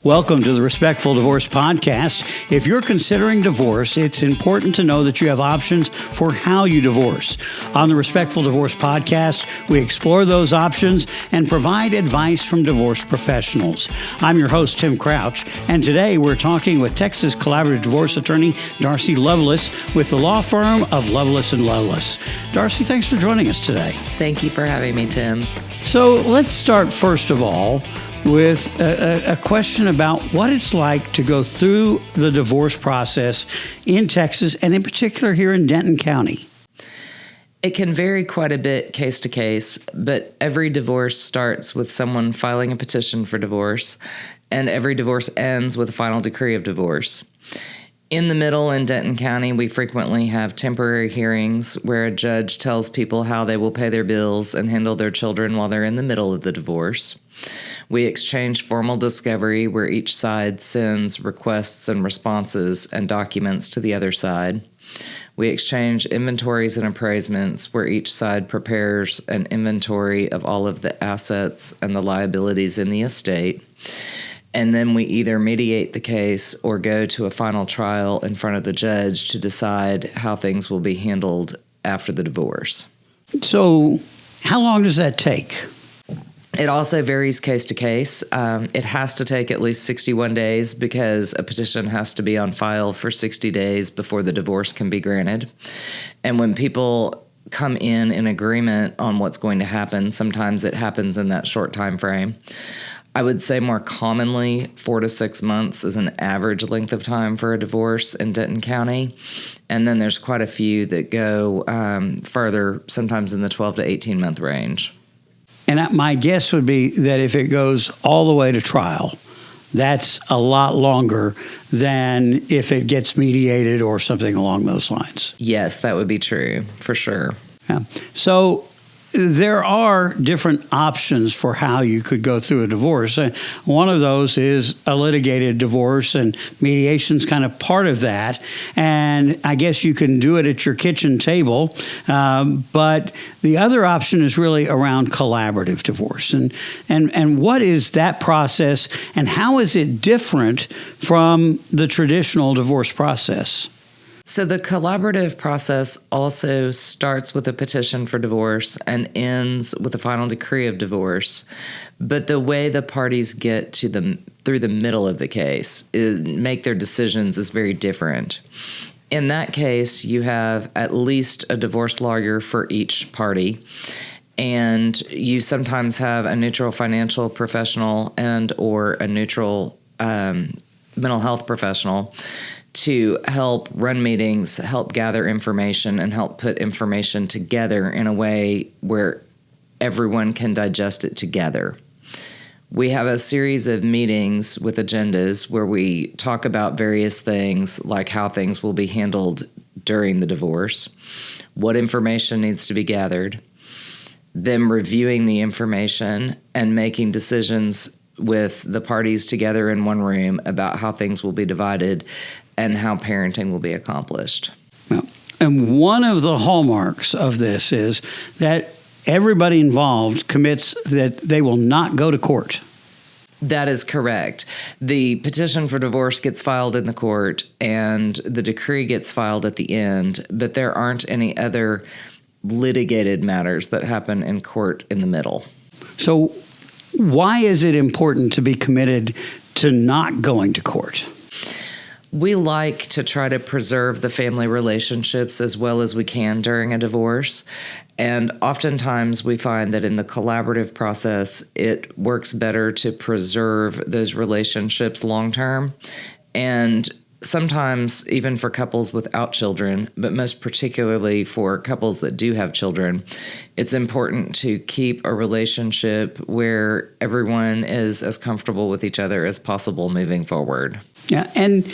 Welcome to the Respectful Divorce Podcast. If you're considering divorce, it's important to know that you have options for how you divorce. On the Respectful Divorce Podcast, we explore those options and provide advice from divorce professionals. I'm your host, Tim Crouch, and today we're talking with Texas collaborative divorce attorney Darci Loveless with the law firm of Loveless and Loveless. Darcy, thanks for joining us today. Thank you for having me, Tim. So let's start first of all with a question about what it's like to go through the divorce process in Texas, and in particular here in Denton County. It can vary quite a bit case to case, but every divorce starts with someone filing a petition for divorce, and every divorce ends with a final decree of divorce. In the middle, in Denton County, we frequently have temporary hearings where a judge tells people how they will pay their bills and handle their children while they're in the middle of the divorce. We exchange formal discovery where each side sends requests and responses and documents to the other side. We exchange inventories and appraisements where each side prepares an inventory of all of the assets and the liabilities in the estate. And then we either mediate the case or go to a final trial in front of the judge to decide how things will be handled after the divorce. So how long does that take? It also varies case to case. It has to take at least 61 days because a petition has to be on file for 60 days before the divorce can be granted. And when people come in agreement on what's going to happen, sometimes it happens in that short time frame. I would say more commonly 4 to 6 months is an average length of time for a divorce in Denton County. And then there's quite a few that go further, sometimes in the 12 to 18 month range. And my guess would be that if it goes all the way to trial, that's a lot longer than if it gets mediated or something along those lines. Yes, that would be true, for sure. Yeah. So there are different options for how you could go through a divorce. One of those is a litigated divorce, and mediation's kind of part of that. And I guess you can do it at your kitchen table. But the other option is really around collaborative divorce. And what is that process, and how is it different from the traditional divorce process? So the collaborative process also starts with a petition for divorce and ends with a final decree of divorce. But the way the parties get to through the middle of the case make their decisions is very different. In that case, you have at least a divorce lawyer for each party. And you sometimes have a neutral financial professional and or a neutral mental health professional to help run meetings, help gather information, and help put information together in a way where everyone can digest it together. We have a series of meetings with agendas where we talk about various things, like how things will be handled during the divorce, what information needs to be gathered, them reviewing the information and making decisions with the parties together in one room about how things will be divided and how parenting will be accomplished. Well, and one of the hallmarks of this is that everybody involved commits that they will not go to court. That is correct. The petition for divorce gets filed in the court and the decree gets filed at the end, but there aren't any other litigated matters that happen in court in the middle. So why is it important to be committed to not going to court? We like to try to preserve the family relationships as well as we can during a divorce. And oftentimes we find that in the collaborative process, it works better to preserve those relationships long term. And sometimes even for couples without children, but most particularly for couples that do have children, it's important to keep a relationship where everyone is as comfortable with each other as possible moving forward. Yeah, and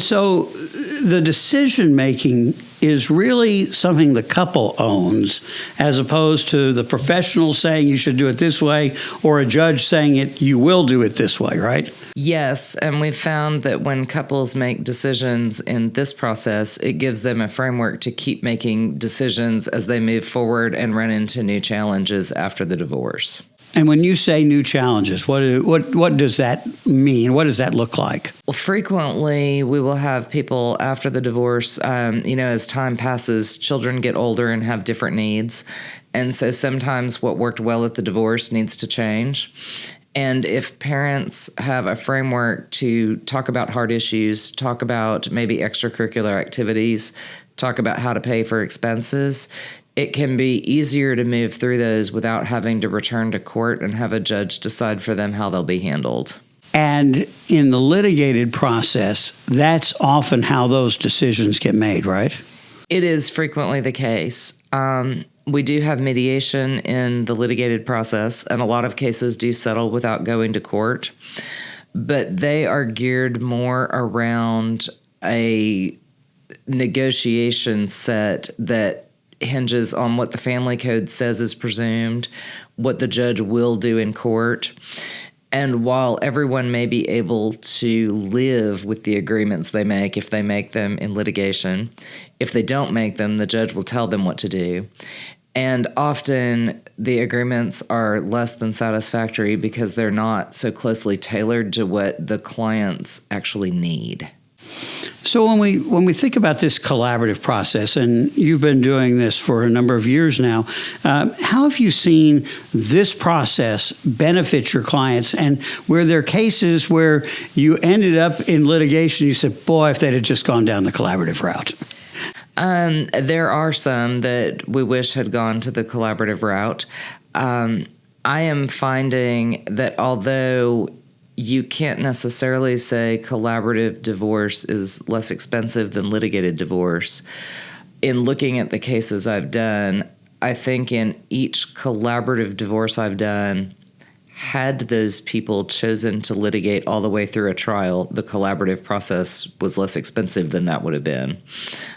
so the decision making is really something the couple owns, as opposed to the professional saying you should do it this way, or a judge saying you will do it this way, right? Yes, and we've found that when couples make decisions in this process, it gives them a framework to keep making decisions as they move forward and run into new challenges after the divorce. And when you say new challenges, what does that mean? What does that look like? Well, frequently we will have people after the divorce, as time passes, children get older and have different needs. And so sometimes what worked well at the divorce needs to change. And if parents have a framework to talk about hard issues, talk about maybe extracurricular activities, talk about how to pay for expenses, it can be easier to move through those without having to return to court and have a judge decide for them how they'll be handled. And in the litigated process, that's often how those decisions get made, right? It is frequently the case. We do have mediation in the litigated process, and a lot of cases do settle without going to court, but they are geared more around a negotiation set that hinges on what the family code says is presumed, what the judge will do in court. And while everyone may be able to live with the agreements they make if they make them in litigation, if they don't make them, the judge will tell them what to do. And often the agreements are less than satisfactory because they're not so closely tailored to what the clients actually need. So when we think about this collaborative process, and you've been doing this for a number of years now, how have you seen this process benefit your clients? And were there cases where you ended up in litigation, you said, boy, if they'd have just gone down the collaborative route? There are some that we wish had gone to the collaborative route. I am finding that although you can't necessarily say collaborative divorce is less expensive than litigated divorce, in looking at the cases I've done, I think in each collaborative divorce I've done, had those people chosen to litigate all the way through a trial, the collaborative process was less expensive than that would have been.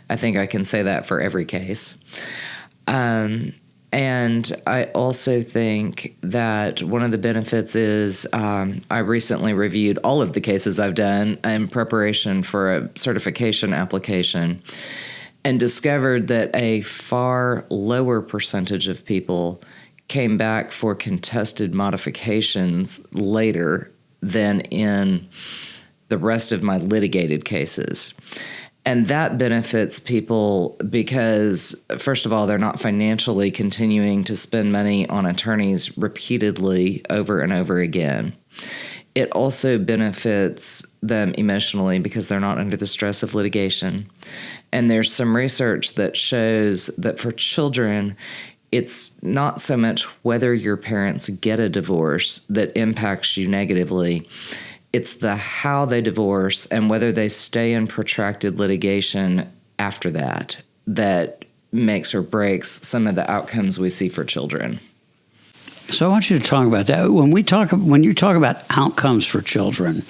I think I can say that for every case. And I also think that one of the benefits is I recently reviewed all of the cases I've done in preparation for a certification application and discovered that a far lower percentage of people came back for contested modifications later than in the rest of my litigated cases. And that benefits people because, first of all, they're not financially continuing to spend money on attorneys repeatedly over and over again. It also benefits them emotionally because they're not under the stress of litigation. And there's some research that shows that for children, it's not so much whether your parents get a divorce that impacts you negatively. It's the how they divorce and whether they stay in protracted litigation after that that makes or breaks some of the outcomes we see for children. So I want you to talk about that. When you talk about outcomes for children,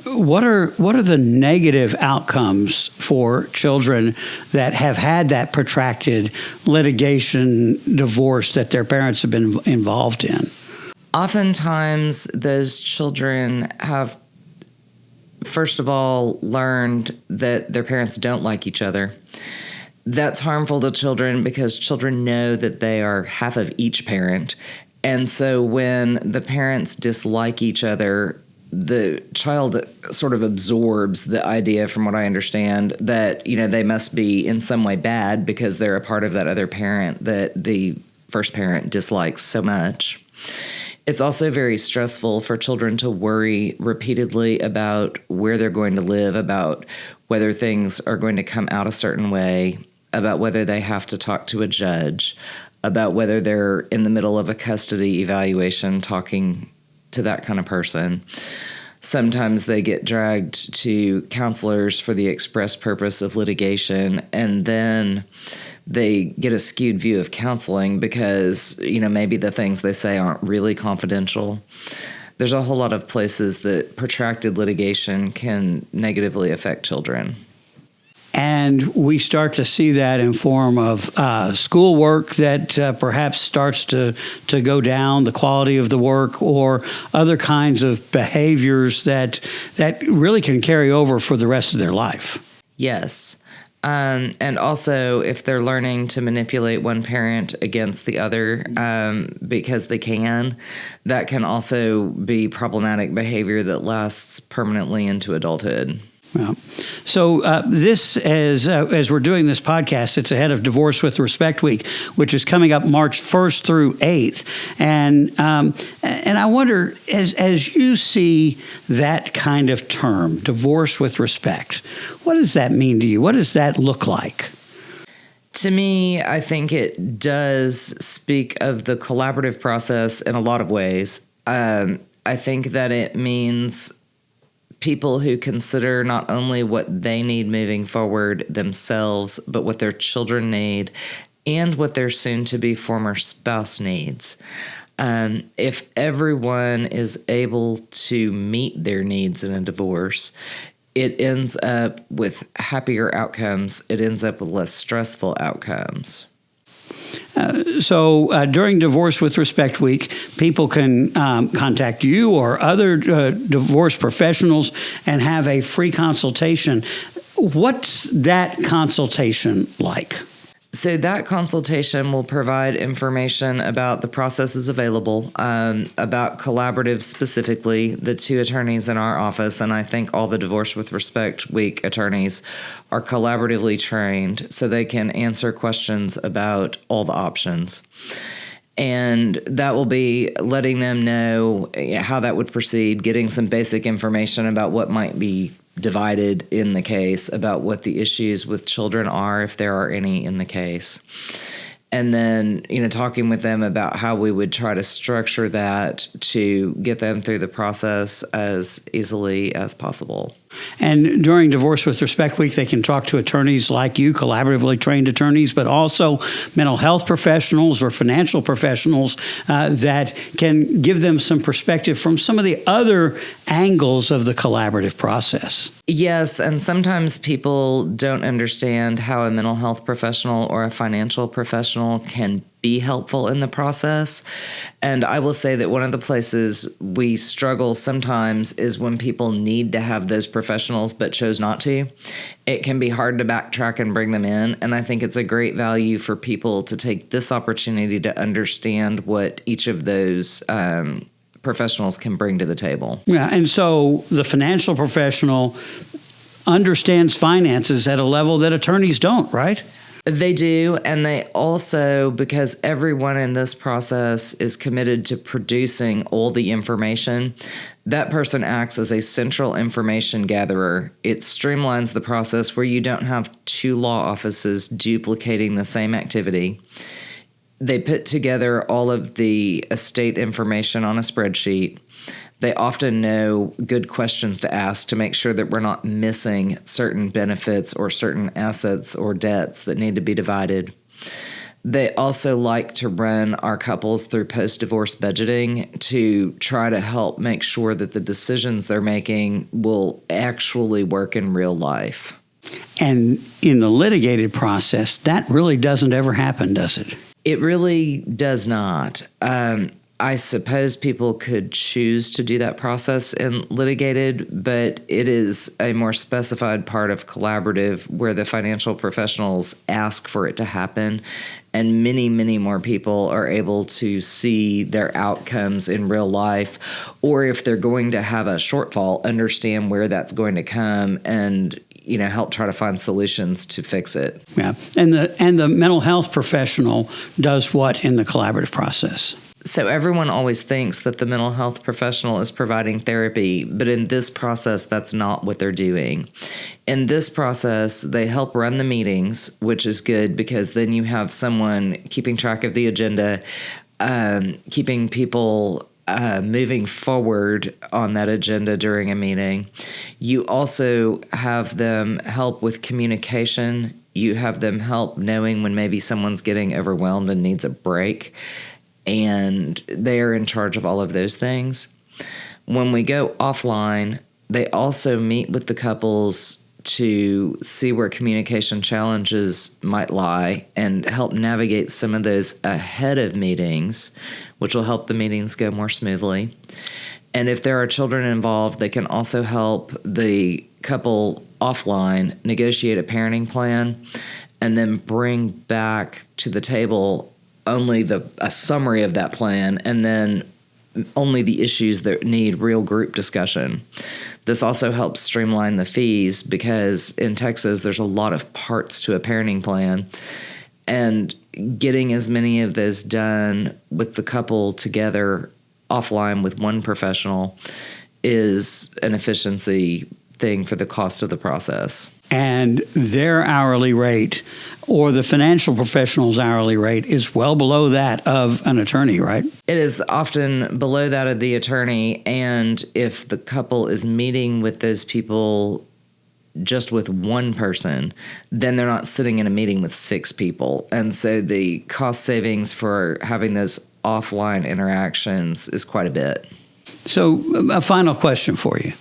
what are the negative outcomes for children that have had that protracted litigation divorce that their parents have been involved in? Oftentimes, those children have, first of all, learned that their parents don't like each other. That's harmful to children because children know that they are half of each parent. And so when the parents dislike each other, the child sort of absorbs the idea, from what I understand, that, they must be in some way bad because they're a part of that other parent that the first parent dislikes so much. It's also very stressful for children to worry repeatedly about where they're going to live, about whether things are going to come out a certain way, about whether they have to talk to a judge, about whether they're in the middle of a custody evaluation talking to that kind of person. Sometimes they get dragged to counselors for the express purpose of litigation, and then they get a skewed view of counseling because, maybe the things they say aren't really confidential. There's a whole lot of places that protracted litigation can negatively affect children. And we start to see that in form of schoolwork that perhaps starts to go down, the quality of the work, or other kinds of behaviors that really can carry over for the rest of their life. Yes. And also, if they're learning to manipulate one parent against the other because they can, that can also be problematic behavior that lasts permanently into adulthood. Well, so this, as we're doing this podcast, it's ahead of Divorce with Respect Week, which is coming up March 1st through 8th. And I wonder, as you see that kind of term, divorce with respect, what does that mean to you? What does that look like? To me, I think it does speak of the collaborative process in a lot of ways. I think that it means people who consider not only what they need moving forward themselves, but what their children need and what their soon-to-be former spouse needs. If everyone is able to meet their needs in a divorce, it ends up with happier outcomes. It ends up with less stressful outcomes. So during Divorce with Respect Week, people can contact you or other divorce professionals and have a free consultation. What's that consultation like? So that consultation will provide information about the processes available, about collaborative specifically. The two attorneys in our office, and I think all the Divorce with Respect Week attorneys, are collaboratively trained so they can answer questions about all the options. And that will be letting them know how that would proceed, getting some basic information about what might be divided in the case, about what the issues with children are, if there are any in the case. And then, talking with them about how we would try to structure that to get them through the process as easily as possible. And during Divorce with Respect Week, they can talk to attorneys like you, collaboratively trained attorneys, but also mental health professionals or financial professionals that can give them some perspective from some of the other angles of the collaborative process. Yes, and sometimes people don't understand how a mental health professional or a financial professional can be helpful in the process. And I will say that one of the places we struggle sometimes is when people need to have those professionals but chose not to. It can be hard to backtrack and bring them in. And I think it's a great value for people to take this opportunity to understand what each of those professionals can bring to the table. Yeah, and so the financial professional understands finances at a level that attorneys don't, right? They do, and they also, because everyone in this process is committed to producing all the information, that person acts as a central information gatherer. It streamlines the process where you don't have two law offices duplicating the same activity. They put together all of the estate information on a spreadsheet. They often know good questions to ask to make sure that we're not missing certain benefits or certain assets or debts that need to be divided. They also like to run our couples through post-divorce budgeting to try to help make sure that the decisions they're making will actually work in real life. And in the litigated process, that really doesn't ever happen, does it? It really does not. I suppose people could choose to do that process in litigated, but it is a more specified part of collaborative where the financial professionals ask for it to happen, and many, many more people are able to see their outcomes in real life, or if they're going to have a shortfall, understand where that's going to come and help try to find solutions to fix it. Yeah, and the mental health professional does what in the collaborative process? So everyone always thinks that the mental health professional is providing therapy, but in this process, that's not what they're doing. In this process, they help run the meetings, which is good because then you have someone keeping track of the agenda, keeping people moving forward on that agenda during a meeting. You also have them help with communication. You have them help knowing when maybe someone's getting overwhelmed and needs a break. And they are in charge of all of those things. When we go offline, they also meet with the couples to see where communication challenges might lie and help navigate some of those ahead of meetings, which will help the meetings go more smoothly. And if there are children involved, they can also help the couple offline, negotiate a parenting plan, and then bring back to the table only a summary of that plan, and then only the issues that need real group discussion. This also helps streamline the fees because in Texas, there's a lot of parts to a parenting plan, and getting as many of those done with the couple together offline with one professional is an efficiency thing for the cost of the process. And their hourly rate or the financial professional's hourly rate is well below that of an attorney, right? It is often below that of the attorney. And if the couple is meeting with those people just with one person, then they're not sitting in a meeting with 6 people. And so the cost savings for having those offline interactions is quite a bit. So a final question for you.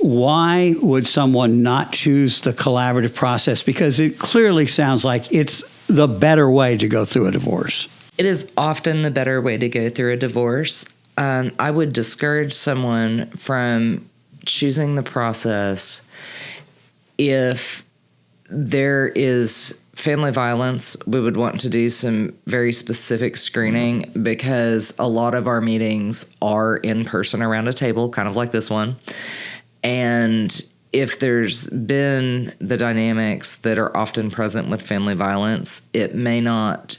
Why would someone not choose the collaborative process? Because it clearly sounds like it's the better way to go through a divorce. It is often the better way to go through a divorce. I would discourage someone from choosing the process if there is family violence. We would want to do some very specific screening because a lot of our meetings are in person around a table, kind of like this one. And if there's been the dynamics that are often present with family violence, it may not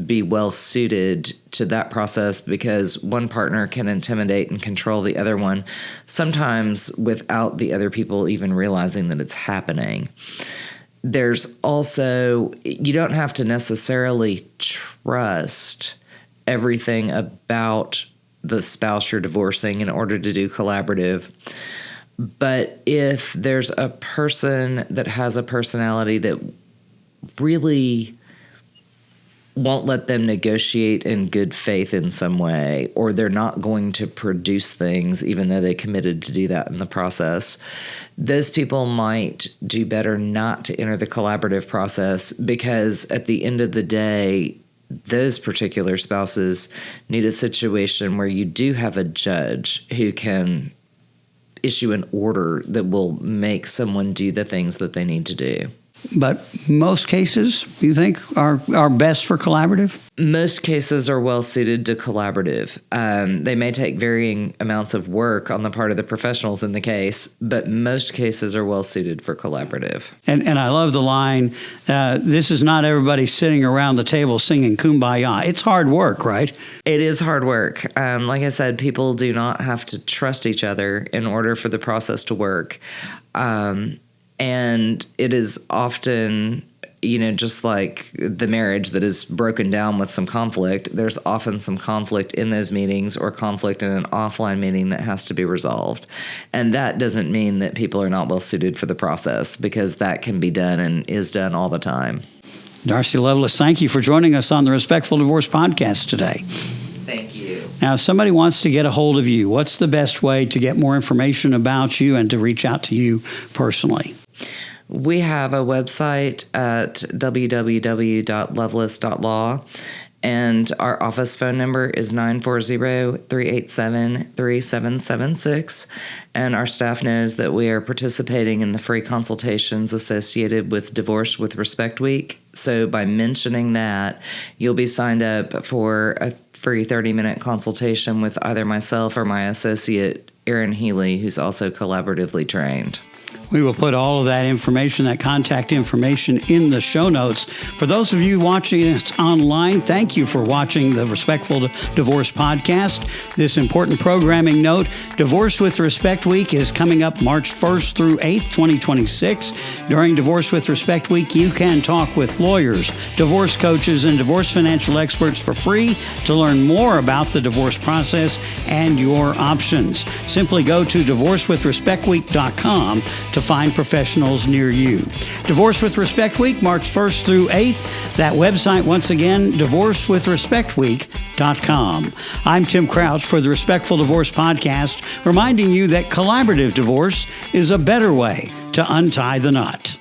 be well suited to that process because one partner can intimidate and control the other one, sometimes without the other people even realizing that it's happening. There's also, you don't have to necessarily trust everything about the spouse you're divorcing in order to do collaborative. But if there's a person that has a personality that really won't let them negotiate in good faith in some way, or they're not going to produce things even though they committed to do that in the process, those people might do better not to enter the collaborative process because at the end of the day, those particular spouses need a situation where you do have a judge who can issue an order that will make someone do the things that they need to do. But most cases, you think, are best for collaborative? Most cases are well suited to collaborative. They may take varying amounts of work on the part of the professionals in the case, but most cases are well suited for collaborative. And I love the line, this is not everybody sitting around the table singing Kumbaya. It's hard work, right? It is hard work. Like I said, people do not have to trust each other in order for the process to work. And it is often, just like the marriage that is broken down with some conflict, there's often some conflict in those meetings or conflict in an offline meeting that has to be resolved. And that doesn't mean that people are not well suited for the process because that can be done and is done all the time. Darci Loveless, thank you for joining us on the Respectful Divorce podcast today. Thank you. Now, if somebody wants to get a hold of you, what's the best way to get more information about you and to reach out to you personally? We have a website at www.loveless.law, and our office phone number is 940-387-3776. And our staff knows that we are participating in the free consultations associated with Divorce with Respect Week. So by mentioning that, you'll be signed up for a free 30-minute consultation with either myself or my associate, Erin Healy, who's also collaboratively trained. We will put all of that information, that contact information, in the show notes. For those of you watching us online, thank you for watching the Respectful Divorce podcast. This important programming note, Divorce with Respect Week is coming up March 1st through 8th, 2026. During Divorce with Respect Week, you can talk with lawyers, divorce coaches, and divorce financial experts for free to learn more about the divorce process and your options. Simply go to divorcewithrespectweek.com to find professionals near you. Divorce with Respect Week, March 1st through 8th. That website, once again, divorcewithrespectweek.com. I'm Tim Crouch for the Respectful Divorce podcast, reminding you that collaborative divorce is a better way to untie the knot.